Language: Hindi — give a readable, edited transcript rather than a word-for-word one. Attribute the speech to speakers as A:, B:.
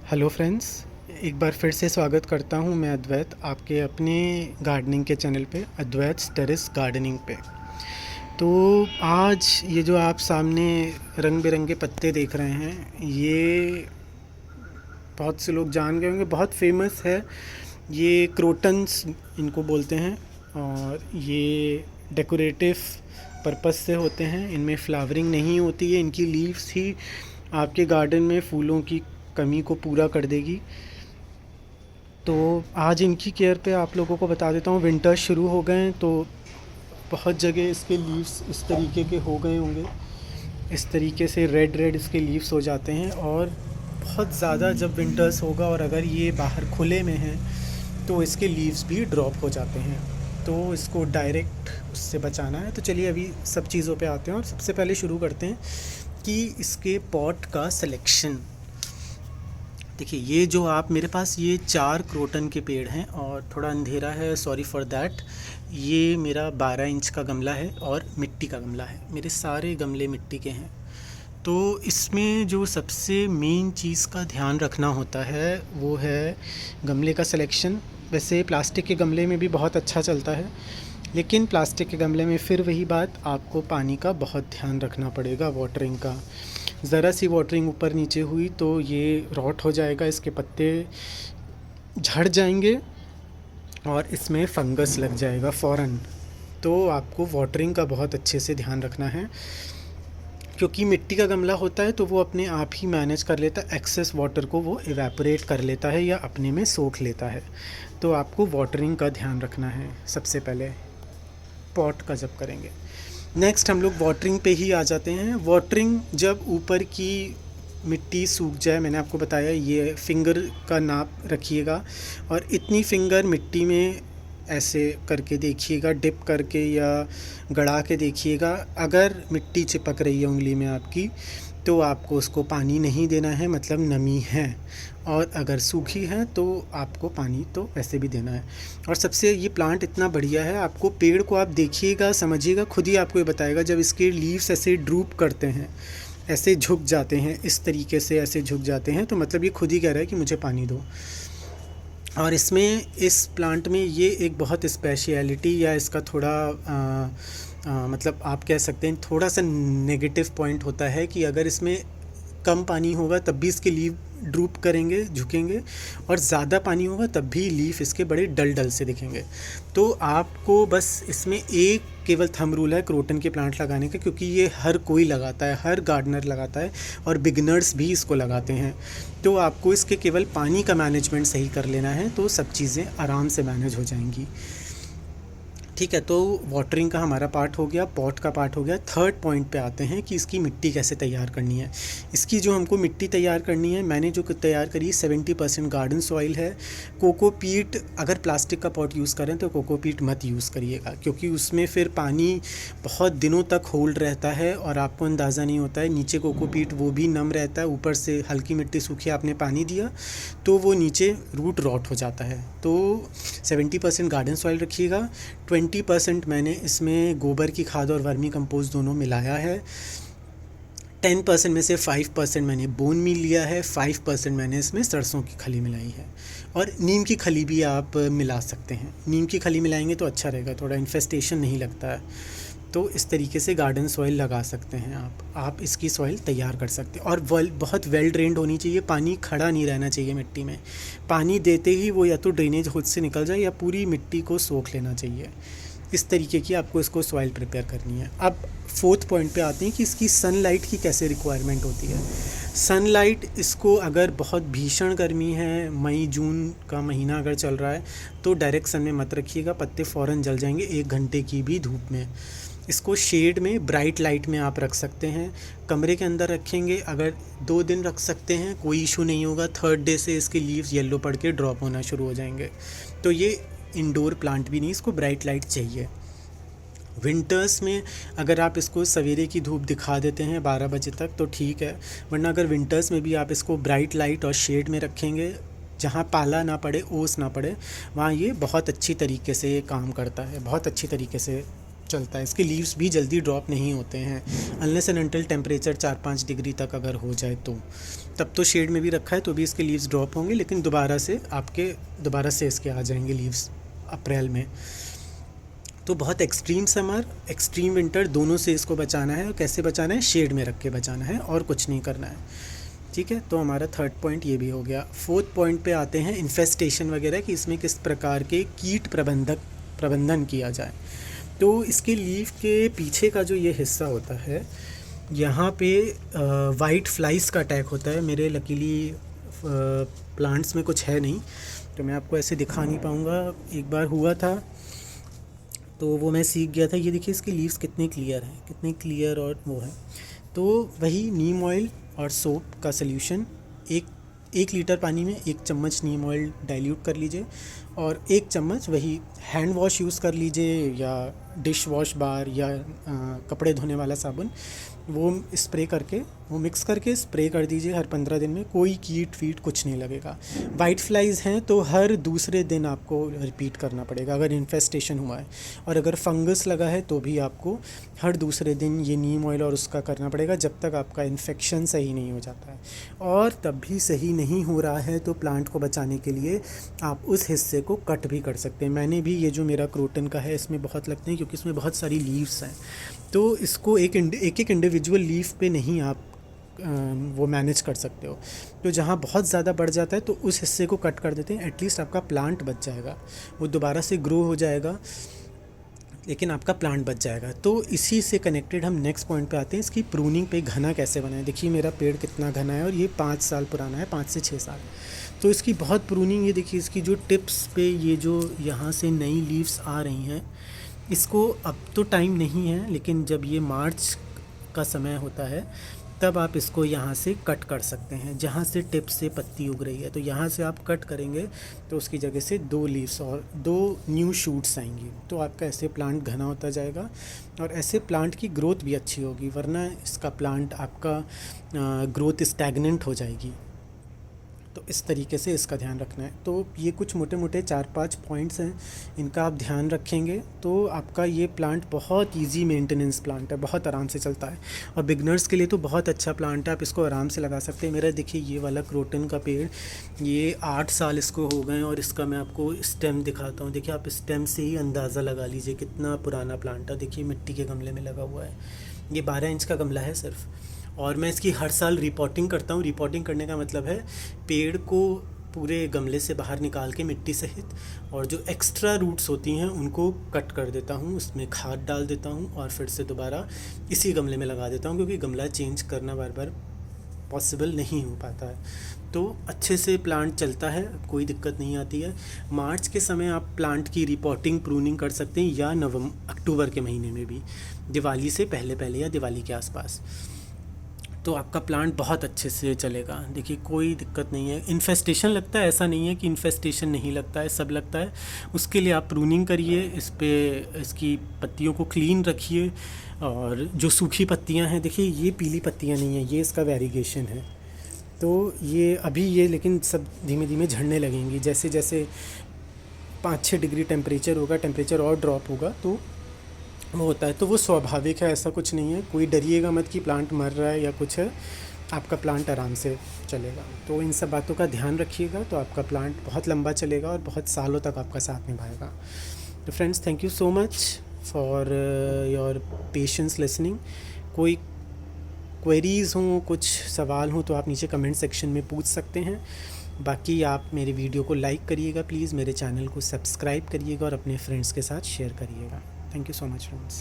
A: हेलो फ्रेंड्स, एक बार फिर से स्वागत करता हूं मैं अद्वैत आपके अपने गार्डनिंग के चैनल पे, अद्वैत टेरेस गार्डनिंग पे। तो आज ये जो आप सामने रंग बिरंगे पत्ते देख रहे हैं, ये बहुत से लोग जान गए होंगे, बहुत फेमस है। ये क्रोटन्स इनको बोलते हैं और ये डेकोरेटिव पर्पस से होते हैं। इनमें फ्लावरिंग नहीं होती है, इनकी लीव्स ही आपके गार्डन में फूलों की कमी को पूरा कर देगी। तो आज इनकी केयर पे आप लोगों को बता देता हूँ। विंटर शुरू हो गए हैं तो बहुत जगह इसके लीव्स इस तरीके के हो गए होंगे, इस तरीके से रेड रेड इसके लीव्स हो जाते हैं। और बहुत ज़्यादा जब विंटर्स होगा और अगर ये बाहर खुले में है तो इसके लीव्स भी ड्रॉप हो जाते हैं। तो इसको डायरेक्ट उससे बचाना है। तो चलिए अभी सब चीज़ों पे आते हैं और सबसे पहले शुरू करते हैं कि इसके पॉट का सिलेक्शन। देखिए, ये जो आप मेरे पास ये 4 क्रोटन के पेड़ हैं और थोड़ा अंधेरा है, सॉरी फॉर दैट। ये मेरा 12 इंच का गमला है और मिट्टी का गमला है। मेरे सारे गमले मिट्टी के हैं। तो इसमें जो सबसे मेन चीज़ का ध्यान रखना होता है वो है गमले का सिलेक्शन। वैसे प्लास्टिक के गमले में भी बहुत अच्छा चलता है, लेकिन प्लास्टिक के गमले में फिर वही बात, आपको पानी का बहुत ध्यान रखना पड़ेगा, वाटरिंग का। ज़रा सी वाटरिंग ऊपर नीचे हुई तो ये रॉट हो जाएगा, इसके पत्ते झड़ जाएंगे और इसमें फंगस लग जाएगा फ़ौरन। तो आपको वाटरिंग का बहुत अच्छे से ध्यान रखना है, क्योंकि मिट्टी का गमला होता है तो वो अपने आप ही मैनेज कर लेता है। एक्सेस वाटर को वो इवेपोरेट कर लेता है या अपने में सोख लेता है। तो आपको वाटरिंग का ध्यान रखना है सबसे पहले पॉट का जब करेंगे। नेक्स्ट हम लोग वाटरिंग पे ही आ जाते हैं। वाटरिंग जब ऊपर की मिट्टी सूख जाए, मैंने आपको बताया ये फिंगर का नाप रखिएगा और इतनी फिंगर मिट्टी में ऐसे करके देखिएगा, डिप करके या गड़ा के देखिएगा। अगर मिट्टी चिपक रही है उंगली में आपकी तो आपको उसको पानी नहीं देना है, मतलब नमी है। और अगर सूखी है तो आपको पानी तो वैसे भी देना है। और सबसे ये प्लांट इतना बढ़िया है, आपको पेड़ को आप देखिएगा, समझिएगा, खुद ही आपको ये बताएगा। जब इसके लीव्स ऐसे ड्रूप करते हैं, ऐसे झुक जाते हैं, इस तरीके से ऐसे झुक जाते हैं, तो मतलब ये खुद ही कह रहा है कि मुझे पानी दो। और इसमें इस प्लांट में ये एक बहुत स्पेशलिटी या इसका थोड़ा मतलब आप कह सकते हैं थोड़ा सा नेगेटिव पॉइंट होता है कि अगर इसमें कम पानी होगा तब भी इसके लीफ ड्रूप करेंगे, झुकेंगे, और ज़्यादा पानी होगा तब भी लीफ इसके बड़े डल डल से दिखेंगे। तो आपको बस इसमें एक केवल थंब रूल है क्रोटन के प्लांट लगाने का, क्योंकि ये हर कोई लगाता है, हर गार्डनर लगाता है और बिगनर्स भी इसको लगाते हैं। तो आपको इसके केवल पानी का मैनेजमेंट सही कर लेना है, तो सब चीज़ें आराम से मैनेज हो जाएंगी। ठीक है, तो वाटरिंग का हमारा पार्ट हो गया, पॉट का पार्ट हो गया। थर्ड पॉइंट पे आते हैं कि इसकी मिट्टी कैसे तैयार करनी है। इसकी जो हमको मिट्टी तैयार करनी है, मैंने जो तैयार करी 70% गार्डन सॉइल है। कोकोपीट, अगर प्लास्टिक का पॉट यूज़ करें तो कोकोपीट मत यूज़ करिएगा, क्योंकि उसमें फिर पानी बहुत दिनों तक होल्ड रहता है और आपको अंदाज़ा नहीं होता है। नीचे कोकोपीट वो भी नम रहता है, ऊपर से हल्की मिट्टी सूखी आपने पानी दिया तो वो नीचे रूट रॉट हो जाता है। तो 70% गार्डन सॉइल रखिएगा। 20% मैंने इसमें गोबर की खाद और वर्मी कंपोस्ट दोनों मिलाया है। 10% में से 5% मैंने बोन मील लिया है, 5% मैंने इसमें सरसों की खली मिलाई है। और नीम की खली भी आप मिला सकते हैं। नीम की खली मिलाएंगे तो अच्छा रहेगा, थोड़ा इन्फेस्टेशन नहीं लगता है। तो इस तरीके से गार्डन सॉइल लगा सकते हैं आप इसकी सॉइल तैयार कर सकते हैं। और बहुत वेल ड्रेन्ड होनी चाहिए, पानी खड़ा नहीं रहना चाहिए मिट्टी में। पानी देते ही वो या तो ड्रेनेज खुद से निकल जाए या पूरी मिट्टी को सोख लेना चाहिए। इस तरीके की आपको इसको सॉइल प्रिपेयर करनी है। अब फोर्थ पॉइंट पे आते हैं कि इसकी सनलाइट की कैसे रिक्वायरमेंट होती है। सनलाइट इसको, अगर बहुत भीषण गर्मी है, मई जून का महीना अगर चल रहा है, तो डायरेक्ट सन में मत रखिएगा, पत्ते फ़ौरन जल जाएंगे 1 घंटे की भी धूप में। इसको शेड में, ब्राइट लाइट में आप रख सकते हैं। कमरे के अंदर रखेंगे, अगर 2 दिन रख सकते हैं, कोई इशू नहीं होगा। थर्ड डे से इसके लीव्स येलो पड़ के ड्रॉप होना शुरू हो जाएंगे। तो ये इंडोर प्लांट भी नहीं, इसको ब्राइट लाइट चाहिए। विंटर्स में अगर आप इसको सवेरे की धूप दिखा देते हैं 12 बजे तक तो ठीक है, वरना अगर विंटर्स में भी आप इसको ब्राइट लाइट और शेड में रखेंगे, जहाँ पाला ना पड़े, ओस ना पड़े, वहाँ ये बहुत अच्छी तरीके से काम करता है, बहुत अच्छी तरीके से चलता है। इसके लीव्स भी जल्दी ड्रॉप नहीं होते हैं unless and until temperature 4-5 degree तक अगर हो जाए तो, तब तो शेड में भी रखा है तो भी इसके लीव्स ड्रॉप होंगे, लेकिन दोबारा से इसके आ जाएंगे लीव्स अप्रैल में। तो बहुत एक्सट्रीम समर एक्सट्रीम विंटर दोनों से इसको बचाना है। और कैसे बचाना है? शेड में रख के बचाना है और कुछ नहीं करना है। ठीक है, तो हमारा थर्ड पॉइंट ये भी हो गया। फोर्थ पॉइंट पे आते हैं इन्फेस्टेशन वगैरह कि इसमें किस प्रकार के कीट प्रबंधन किया जाए। तो इसके लीफ के पीछे का जो ये हिस्सा होता है, यहाँ पे वाइट फ्लाइज का अटैक होता है। मेरे लकीली प्लांट्स में कुछ है नहीं तो मैं आपको ऐसे दिखा नहीं पाऊँगा। एक बार हुआ था तो वो मैं सीख गया था। ये देखिए इसके लीव्स कितने क्लियर हैं, कितने क्लियर और वो है। तो वही नीम ऑयल और सोप का सल्यूशन, एक लीटर पानी में 1 चम्मच नीम ऑयल डाइल्यूट कर लीजिए और 1 चम्मच वही हैंड वॉश यूज़ कर लीजिए या डिश वॉश बार या कपड़े धोने वाला साबुन, वो स्प्रे करके वो मिक्स करके स्प्रे कर दीजिए हर 15 दिन में। कोई कीट फीट कुछ नहीं लगेगा। वाइट फ्लाइज़ हैं तो हर दूसरे दिन आपको रिपीट करना पड़ेगा अगर इन्फेस्टेशन हुआ है, और अगर फंगस लगा है तो भी आपको हर दूसरे दिन ये नीम ऑयल और उसका करना पड़ेगा जब तक आपका इन्फेक्शन सही नहीं हो जाता है। और तब भी सही नहीं हो रहा है तो प्लांट को बचाने के लिए आप उस हिस्से को कट भी कर सकते हैं। मैंने भी ये जो मेरा क्रोटन का है इसमें बहुत लगते हैं क्योंकि इसमें बहुत सारी लीव्स हैं, तो इसको एक इंडिविजुअल लीफ पे नहीं आप वो मैनेज कर सकते हो। तो जहाँ बहुत ज़्यादा बढ़ जाता है तो उस हिस्से को कट कर देते हैं। एटलीस्ट आपका प्लांट बच जाएगा, वो दोबारा से ग्रो हो जाएगा लेकिन आपका प्लांट बच जाएगा। तो इसी से कनेक्टेड हम नेक्स्ट पॉइंट पे आते हैं, इसकी प्रूनिंग पे घना कैसे बनाएं। देखिए मेरा पेड़ कितना घना है और ये 5 साल पुराना है, 5 से 6 साल। तो इसकी बहुत प्रूनिंग, ये देखिए इसकी जो टिप्स पे ये जो यहाँ से नई लीव्स आ रही हैं, इसको अब तो टाइम नहीं है लेकिन जब ये मार्च का समय होता है तब आप इसको यहाँ से कट कर सकते हैं। जहाँ से टिप से पत्ती उग रही है तो यहाँ से आप कट करेंगे तो उसकी जगह से 2 लीव्स और 2 न्यू शूट्स आएंगी। तो आपका ऐसे प्लांट घना होता जाएगा और ऐसे प्लांट की ग्रोथ भी अच्छी होगी, वरना इसका प्लांट आपका ग्रोथ स्टैग्नेंट हो जाएगी। तो इस तरीके से इसका ध्यान रखना है। तो ये कुछ मोटे मोटे 4-5 पॉइंट्स हैं, इनका आप ध्यान रखेंगे तो आपका ये प्लांट बहुत इजी मेंटेनेंस प्लांट है, बहुत आराम से चलता है और बिगनर्स के लिए तो बहुत अच्छा प्लांट है। आप इसको आराम से लगा सकते हैं। मेरा देखिए ये वाला क्रोटन का पेड़, ये 8 साल इसको हो गए और इसका मैं आपको स्टेम दिखाता हूँ। देखिए आप स्टेम से ही अंदाज़ा लगा लीजिए कितना पुराना प्लांट है। देखिए मिट्टी के गमले में लगा हुआ है, ये 12 इंच का गमला है सिर्फ। और मैं इसकी हर साल रिपोर्टिंग करता हूँ। रिपोर्टिंग करने का मतलब है पेड़ को पूरे गमले से बाहर निकाल के मिट्टी सहित, और जो एक्स्ट्रा रूट्स होती हैं उनको कट कर देता हूँ, उसमें खाद डाल देता हूँ और फिर से दोबारा इसी गमले में लगा देता हूँ क्योंकि गमला चेंज करना बार बार पॉसिबल नहीं हो पाता है। तो अच्छे से प्लांट चलता है, कोई दिक्कत नहीं आती है। मार्च के समय आप प्लांट की रिपोर्टिंग प्रूनिंग कर सकते हैं या अक्टूबर के महीने में भी, दिवाली से पहले या दिवाली के आसपास। तो आपका प्लांट बहुत अच्छे से चलेगा। देखिए कोई दिक्कत नहीं है। इन्फेस्टेशन लगता है, ऐसा नहीं है कि इन्फेस्टेशन नहीं लगता है, सब लगता है। उसके लिए आप प्रूनिंग करिए, इसकी पत्तियों को क्लीन रखिए। और जो सूखी पत्तियां हैं, देखिए ये पीली पत्तियां नहीं हैं, ये इसका वेरिगेशन है। तो ये अभी ये लेकिन सब धीमे धीमे झड़ने लगेंगी। जैसे जैसे 5-6 डिग्री टेम्परेचर और ड्रॉप होगा तो वो होता है। तो वो स्वाभाविक है, ऐसा कुछ नहीं है। कोई डरिएगा मत कि प्लांट मर रहा है या कुछ है, आपका प्लांट आराम से चलेगा। तो इन सब बातों का ध्यान रखिएगा तो आपका प्लांट बहुत लंबा चलेगा और बहुत सालों तक आपका साथ निभाएगा। तो friends, thank you so much for your patience listening. कोई क्वेरीज़ हों, कुछ सवाल हों तो आप नीचे कमेंट सेक्शन में पूछ सकते हैं। बाकी आप मेरे वीडियो को लाइक करिएगा प्लीज़, मेरे चैनल को सब्सक्राइब करिएगा और अपने फ्रेंड्स के साथ शेयर करिएगा। Thank you so much, friends.